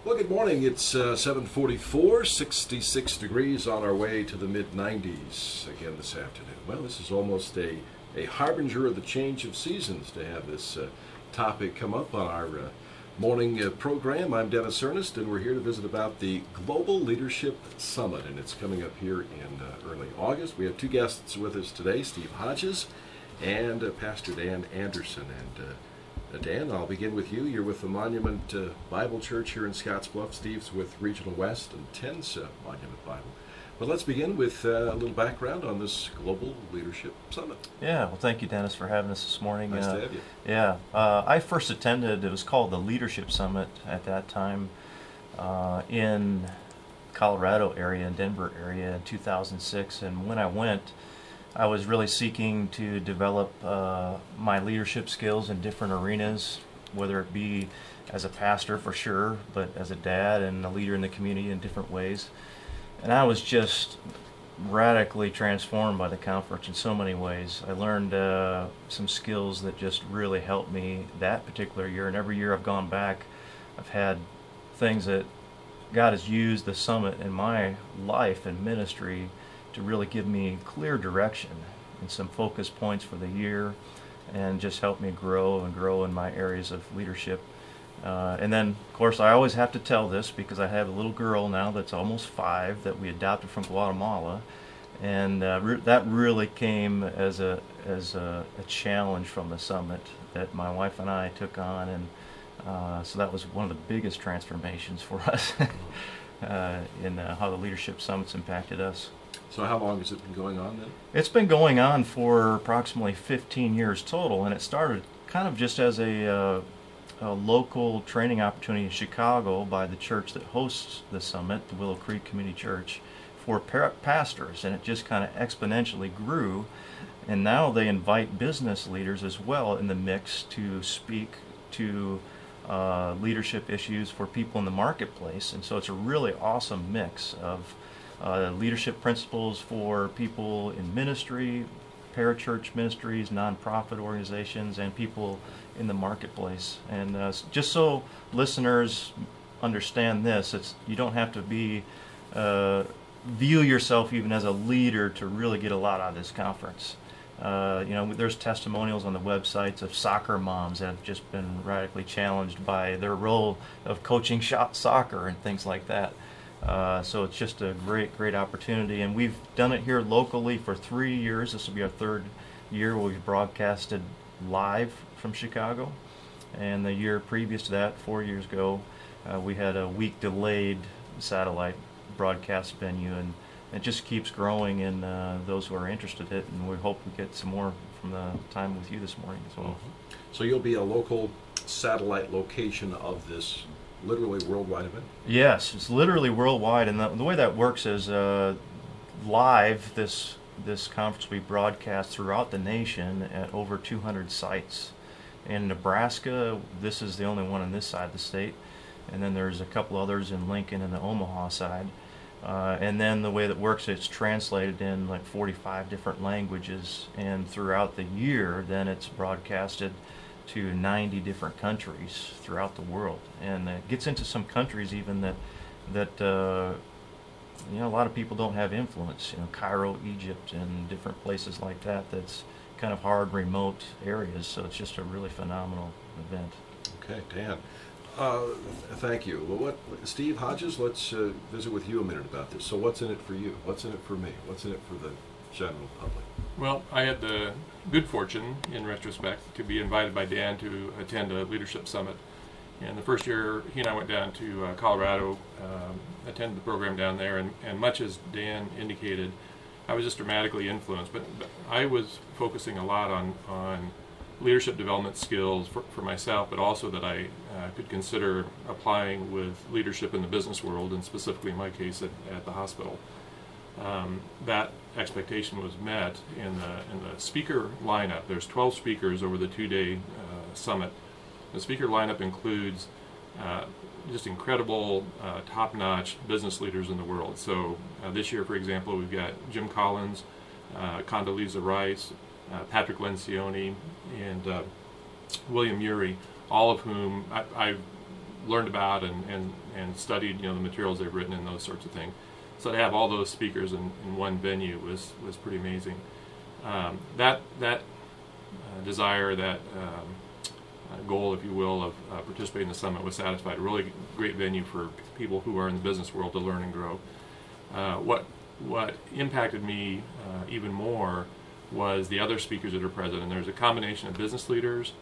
Well, good morning. It's 7:44, 66 degrees on our way to the mid-90s again this afternoon. Well, this is almost a harbinger of the change of seasons to have this topic come up on our morning program. I'm Dennis Ernest, and we're here to visit about the Global Leadership Summit, and it's coming up here in early August. We have two guests with us today, Steve Hodges and Pastor Dan Anderson. And Dan, I'll begin with you. You're with the Monument Bible Church here in Scottsbluff. Steve's with Regional West and Tens Monument Bible. But let's begin with a little background on this Global Leadership Summit. Yeah, well, thank you, Dennis, for having us this morning. Nice to have you. Yeah, I first attended, it was called the Leadership Summit at that time in Colorado area, in Denver area in 2006. And when I went, I was really seeking to develop my leadership skills in different arenas, whether it be as a pastor for sure, but as a dad and a leader in the community in different ways. And I was just radically transformed by the conference in so many ways. I learned some skills that just really helped me that particular year, and every year I've gone back, I've had things that God has used the summit in my life and ministry to really give me clear direction and some focus points for the year, and just help me grow in my areas of leadership. And then, of course, I always have to tell this because I have a little girl now that's almost 5 that we adopted from Guatemala, and that really came as a challenge from the summit that my wife and I took on, and so that was one of the biggest transformations for us in how the Leadership Summit's impacted us. So how long has it been going on then? It's been going on for approximately 15 years total, and it started kind of just as a local training opportunity in Chicago by the church that hosts the summit, the Willow Creek Community Church, for pastors, and it just kind of exponentially grew, and now they invite business leaders as well in the mix to speak to leadership issues for people in the marketplace. And so it's a really awesome mix of leadership principles for people in ministry, parachurch ministries, nonprofit organizations, and people in the marketplace. And just so listeners understand this, you don't have to be view yourself even as a leader to really get a lot out of this conference. There's testimonials on the websites of soccer moms that have just been radically challenged by their role of coaching soccer and things like that. So it's just a great opportunity, and we've done it here locally for 3 years. This will be our 3rd year where we've broadcasted live from Chicago, and the year previous to that, 4 years ago, we had a week delayed satellite broadcast venue, and it just keeps growing in those who are interested in it, and we hope we get some more from the time with you this morning as well. Mm-hmm. So you'll be a local satellite location of this literally worldwide event? Yes, it's literally worldwide, and the way that works is live, this conference will be broadcast throughout the nation at over 200 sites. In Nebraska, this is the only one on this side of the state, and then there's a couple others in Lincoln and the Omaha side. And then the way that works, it's translated in like 45 different languages, and throughout the year, then it's broadcasted to 90 different countries throughout the world, and it gets into some countries even that a lot of people don't have influence. Cairo, Egypt, and different places like that. That's kind of hard, remote areas. So it's just a really phenomenal event. Okay, Dan. Thank you. Well, Steve Hodges, let's visit with you a minute about this. So what's in it for you? What's in it for me? What's in it for the general public? Well, I had the good fortune, in retrospect, to be invited by Dan to attend a leadership summit. And the first year, he and I went down to Colorado, attended the program down there, and much as Dan indicated, I was just dramatically influenced. But I was focusing a lot on leadership development skills for myself, but also that I could consider applying with leadership in the business world, and specifically in my case at the hospital. That expectation was met in the speaker lineup. There's 12 speakers over the 2-day summit. The speaker lineup includes just incredible, top-notch business leaders in the world. So this year, for example, we've got Jim Collins, Condoleezza Rice, Patrick Lencioni, and William Ury, all of whom I've learned about and studied, the materials they've written and those sorts of things. So to have all those speakers in one venue was pretty amazing. That desire, that goal, if you will, of participating in the summit was satisfied. A really great venue for people who are in the business world to learn and grow. What impacted me even more was the other speakers that are present, and there's a combination of business leaders,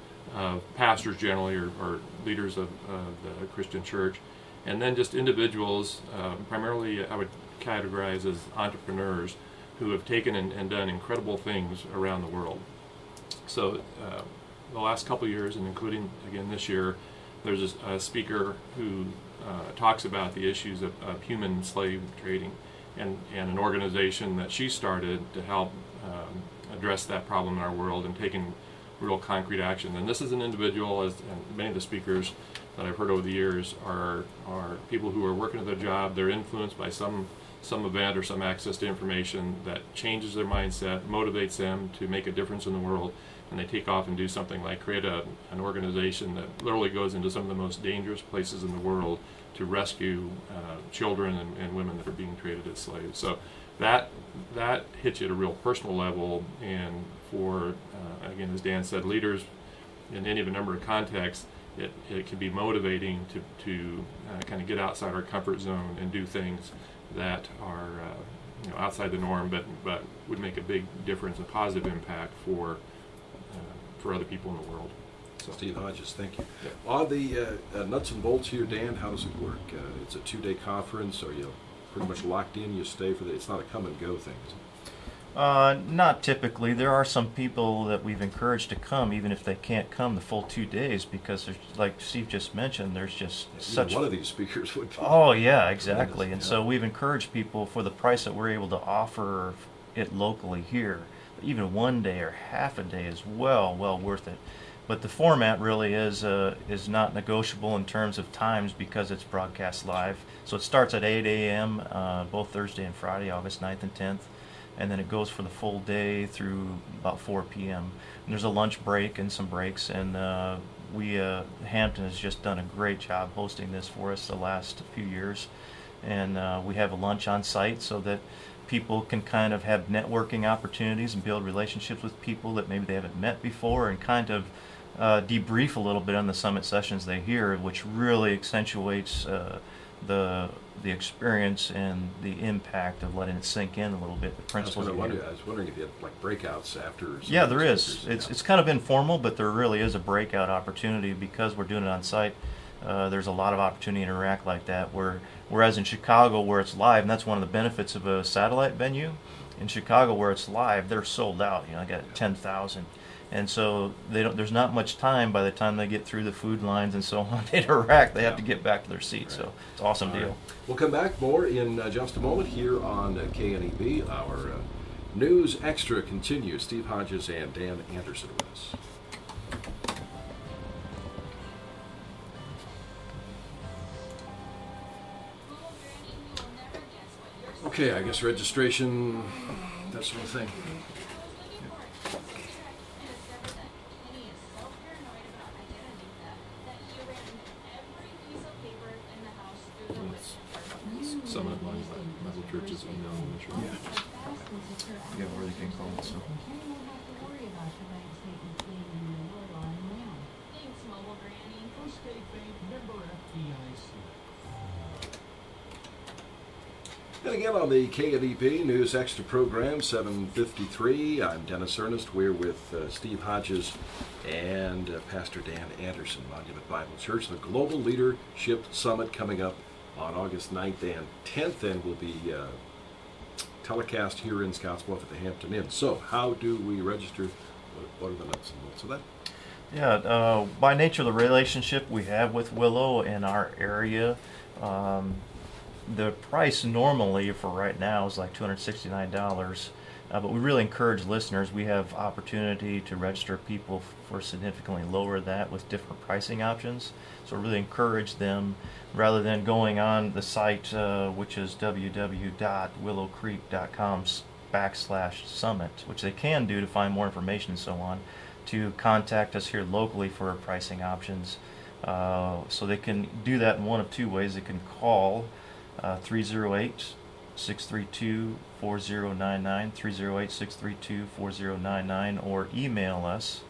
pastors generally, or leaders of the Christian church, and then just individuals, primarily I would categorize as entrepreneurs, who have taken and done incredible things around the world. So the last couple of years, and including again this year, there's a speaker who talks about the issues of human slave trading, and an organization that she started to help address that problem in our world and taking real concrete action. And this is an individual, and many of the speakers that I've heard over the years are people who are working at their job. They're influenced by some event or some access to information that changes their mindset, motivates them to make a difference in the world, and they take off and do something like create an organization that literally goes into some of the most dangerous places in the world to rescue children and women that are being traded as slaves. So that hits you at a real personal level, and for again, as Dan said, leaders in any of a number of contexts, it can be motivating to kind of get outside our comfort zone and do things that are outside the norm, but would make a big difference, a positive impact for other people in the world. So, Steve Hodges, thank you. Yeah. On the nuts and bolts here, Dan, how does it work? It's a 2-day conference. Are you pretty much locked in? You stay for it's not a come and go thing, is it? Not typically. There are some people that we've encouraged to come, even if they can't come the full 2 days, because there's, like Steve just mentioned, there's just such. One of these speakers would be. Oh yeah, exactly. And so we've encouraged people for the price that we're able to offer it locally here. Even 1 day or half a day is well worth it. But the format really is not negotiable in terms of times because it's broadcast live. So it starts at 8 a.m. Both Thursday and Friday, August 9th and 10th. And then it goes for the full day through about 4 p.m. And there's a lunch break and some breaks, and Hampton has just done a great job hosting this for us the last few years. And we have a lunch on site so that people can kind of have networking opportunities and build relationships with people that maybe they haven't met before, and kind of debrief a little bit on the summit sessions they hear, which really accentuates the experience and the impact of letting it sink in a little bit. The principles. I was wondering if you had like breakouts after. Yeah, there is. It's kind of informal, but there really is a breakout opportunity because we're doing it on site. There's a lot of opportunity to interact like that. Whereas in Chicago, where it's live, and that's one of the benefits of a satellite venue. In Chicago, where it's live, they're sold out. I got 10,000. And so there's not much time by the time they get through the food lines and so on to interact. They have to get back to their seats. Right. So it's an awesome deal. Right. We'll come back more in just a moment here on KNEB. Our News Extra continues. Steve Hodges and Dan Anderson with us. Okay, I guess registration, that sort of thing. Some of the Bible churches we know in the church. Yeah, where they can call it. So. And again on the KNEB News Extra program, 7:53. I'm Dennis Ernest. We're with Steve Hodges and Pastor Dan Anderson, Monument Bible Church. The Global Leadership Summit coming up on August 9th and 10th, and will be telecast here in Scottsbluff at the Hampton Inn. So how do we register? What are the nuts and bolts of that? Yeah, by nature of the relationship we have with Willow in our area, the price normally for right now is like $269, but we really encourage listeners. We have opportunity to register people for significantly lower that with different pricing options. So really encourage them, rather than going on the site, which is www.willowcreek.com/summit, which they can do to find more information and so on, to contact us here locally for pricing options. So they can do that in one of two ways. They can call 308-632-4099, 308-632-4099, or email us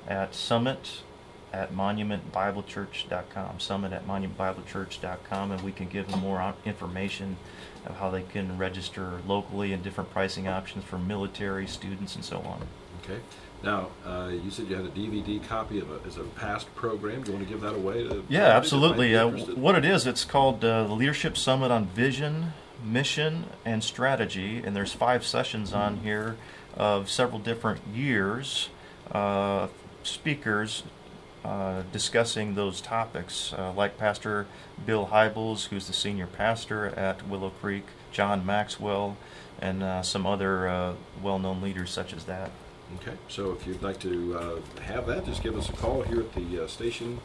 at summit@monumentbiblechurch.com, summit@monumentbiblechurch.com, and we can give them more information of how they can register locally and different pricing options for military students and so on. Okay. Now, you said you had a DVD copy of a past program. Do you want to give that away? Yeah, absolutely. What it is, it's called the Leadership Summit on Vision, Mission, and Strategy, and there's 5 sessions on here of several different years, speakers discussing those topics, like Pastor Bill Hybels, who's the senior pastor at Willow Creek, John Maxwell, and some other well-known leaders such as that. Okay, so if you'd like to have that, just give us a call here at the station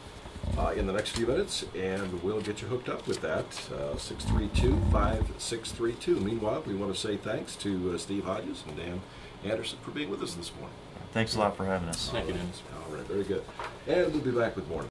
in the next few minutes, and we'll get you hooked up with that, 632-5632. Meanwhile, we want to say thanks to Steve Hodges and Dan Anderson for being with us this morning. Thanks a lot for having us. Thank you, Dennis. All right, very good. And we'll be back with more.